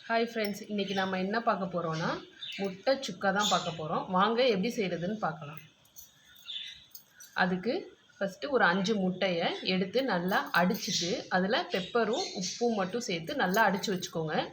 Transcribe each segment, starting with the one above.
Hi friends, இன்றைக்கி நம்ம என்ன பார்க்க போகிறோன்னா முட்டை சுக்கா தான் பார்க்க போகிறோம். வாங்க எப்படி செய்கிறதுன்னு பார்க்கலாம். அதுக்கு ஃபஸ்ட்டு ஒரு 5 முட்டையை எடுத்து நல்லா அடிச்சுட்டு அதில் பெப்பரும் உப்பும் மட்டும் சேர்த்து நல்லா அடித்து வச்சுக்கோங்க.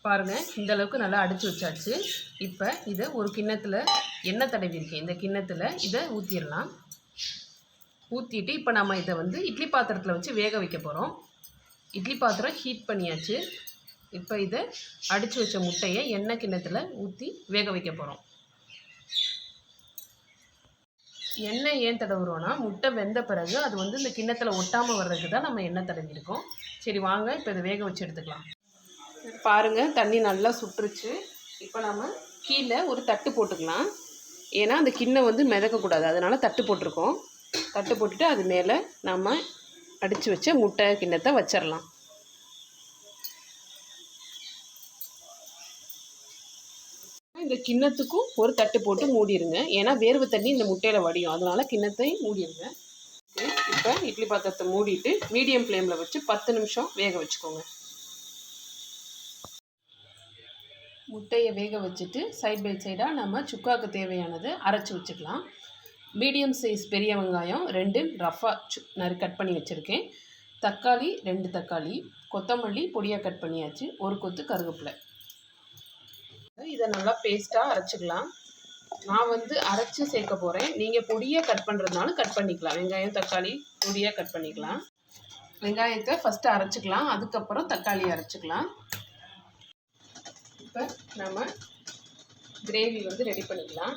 பாருங்கள், இந்த அளவுக்கு நல்லா அடித்து வச்சாச்சு. இப்போ இதை ஒரு கிண்ணத்தில் எண்ணெய் தடவி இருக்கேன். இந்த கிண்ணத்தில் இதை ஊற்றிடலாம். ஊற்றிட்டு இப்போ நம்ம இதை இட்லி பாத்திரத்தில் வச்சு வேக வைக்க போகிறோம். இட்லி பாத்திரம் ஹீட் பண்ணியாச்சு. இப்போ இதை அடித்து வச்ச முட்டையை எண்ணெய் கிண்ணத்தில் ஊற்றி வேக வைக்க போகிறோம். எண்ணெய் ஏன் தடவுறோன்னா, முட்டை வெந்த பிறகு அது இந்த கிண்ணத்தில் ஒட்டாமல் வர்றதுக்கு தான் நம்ம எண்ணெய் தடவிருக்கோம். சரி வாங்க, இப்போ இதை வேக வச்சு எடுத்துக்கலாம். பாருங்கள், தண்ணி நல்லா சுட்டுருச்சு. இப்போ நம்ம கீழே ஒரு தட்டு போட்டுக்கலாம். ஏன்னா அந்த கிண்ணம் மிதக்கக்கூடாது, அதனால் தட்டு போட்டிருக்கோம். தட்டு போட்டுட்டு அது மேலே நம்ம அடித்து வச்ச முட்டை கிண்ணத்தை வச்சிடலாம். இந்த கிண்ணத்துக்கும் ஒரு தட்டு போட்டு மூடிடுங்க. ஏன்னா வேர்வை தண்ணி இந்த முட்டையில் வடியும், அதனால் கிண்ணத்தை மூடிடுங்க. இப்போ இட்லி பாத்திரத்தை மூடிட்டு மீடியம் ஃப்ளேமில் வச்சு 10 நிமிஷம் வேக வச்சுக்கோங்க. முட்டையை வேக வச்சுட்டு சைட் பை சைடாக நம்ம சுக்காவுக்கு தேவையானதை அரைச்சி வச்சுக்கலாம். மீடியம் சைஸ் பெரிய வெங்காயம் 2 ரஃபாக கட் பண்ணி வச்சுருக்கேன். தக்காளி 2 தக்காளி, கொத்தமல்லி பொடியாக கட் பண்ணியாச்சு, ஒரு கொத்து கருவேப்பிலை. இதை நல்லா பேஸ்ட்டாக அரைச்சிக்கலாம். நான் அரைச்சி சேர்க்க போகிறேன். நீங்கள் பொடியாக கட் பண்ணுறதுனாலும் கட் பண்ணிக்கலாம். வெங்காயம் தக்காளி பொடியாக கட் பண்ணிக்கலாம். வெங்காயத்தை ஃபஸ்ட்டு அரைச்சிக்கலாம், அதுக்கப்புறம் தக்காளி அரைச்சிக்கலாம். இப்போ நம்ம கிரேவி ரெடி பண்ணிக்கலாம்.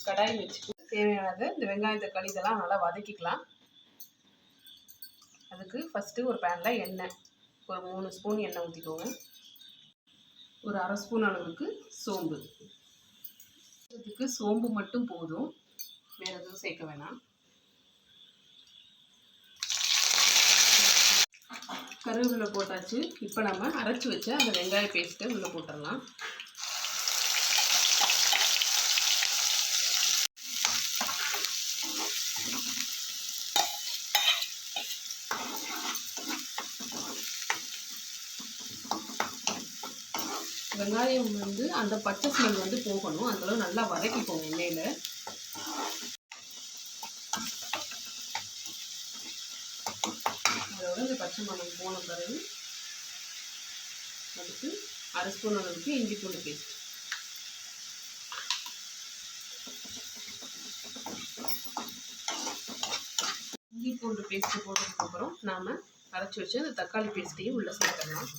கடாய் வச்சுட்டு தேவையானது இந்த வெங்காயம் தக்காளி இதெல்லாம் நல்லா வதக்கிக்கலாம். அதுக்கு ஃபஸ்ட்டு ஒரு பேனில் எண்ணெய், ஒரு 3 ஸ்பூன் எண்ணெய் ஊற்றிக்கோங்க. ஒரு அரை ஸ்பூன் அளவுக்கு சோம்பு. இதுக்கு சோம்பு மட்டும் போதும், வேறு எதுவும் சேர்க்க வேணாம். கருவேப்பிலை போட்டாச்சு. இப்போ நம்ம அரைச்சி வச்ச அந்த வெங்காய பேஸ்ட்டை உள்ளே போட்டுடலாம். வெங்காயம் அந்த பச்சை ஸ்மெல் போகணும், அந்தளவு நல்லா வதக்கிக்கோங்க எண்ணெயில். அதோட இந்த பச்சை மணம் போன பிறகு அதுக்கு அரை ஸ்பூன் அளவுக்கு இஞ்சி பூண்டு பேஸ்ட். இஞ்சி பூண்டு பேஸ்ட்டு போட்டதுக்கப்புறம் நாம் அரைச்சி வச்சு அந்த தக்காளி பேஸ்ட்டையும் உள்ளே சேர்த்துடலாம்.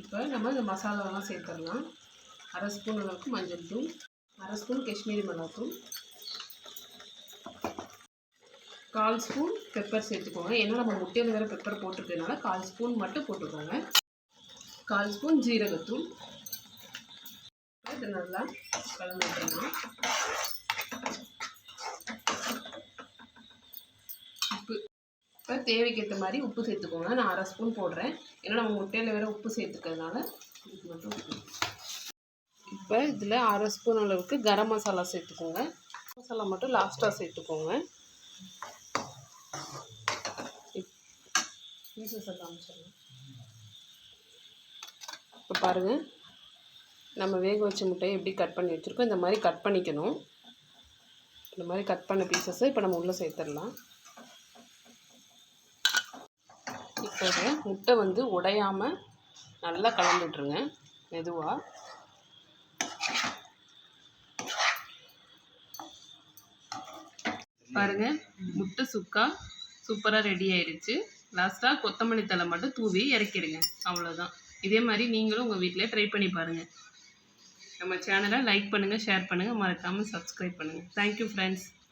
இப்போ நம்ம இந்த மசாலாவெல்லாம் சேர்த்துடலாம். அரை ஸ்பூன் அளவுக்கு மஞ்சள் தூள், அரை ஸ்பூன் காஷ்மீரி மிளகாத்தூள், 1/4 ஸ்பூன் பெப்பர் சேர்த்துக்கோங்க. ஏன்னா நம்ம முட்டையில் வேறு பெப்பர் போட்டிருக்கனால 1/4 ஸ்பூன் மட்டும் போட்டுக்கோங்க. 1/4 ஸ்பூன் ஜீரகத்தூள். இது நல்லா கலந்து விட்டுறலாம். உப்பு இப்போ தேவைக்கேற்ற மாதிரி உப்பு சேர்த்துக்கோங்க. நான் அரை ஸ்பூன் போடுறேன், ஏன்னா நம்ம முட்டையில் வேறு உப்பு சேர்த்துக்கிறதுனால இதுக்கு மட்டும் உப்பு. இப்போ இதில் அரை ஸ்பூன் அளவுக்கு கரம் மசாலா சேர்த்துக்கோங்க. மசாலா மட்டும் லாஸ்ட்டாக சேர்த்துக்கோங்க. இப்போ பாருங்கள், நம்ம வேக வச்ச முட்டையை எப்படி கட் பண்ணி வச்சுருக்கோம். இந்த மாதிரி கட் பண்ணிக்கணும். இந்த மாதிரி கட் பண்ண பீசஸை இப்போ நம்ம உள்ளே சேர்த்துடலாம். இப்போ முட்டை உடையாமல் நல்லா கலந்து விட்ருங்க மெதுவாக. பாருங்கள், முட்டை சுக்கா சூப்பராக ரெடி ஆயிடுச்சு. லாஸ்ட்டாக கொத்தமல்லி தழை மட்டும் தூவி இறக்கிடுங்க. அவ்வளோதான். இதே மாதிரி நீங்களும் உங்கள் வீட்டில் ட்ரை பண்ணி பாருங்கள். நம்ம சேனலை லைக் பண்ணுங்கள், ஷேர் பண்ணுங்கள், மறக்காமல் சப்ஸ்கிரைப் பண்ணுங்கள். Thank you friends.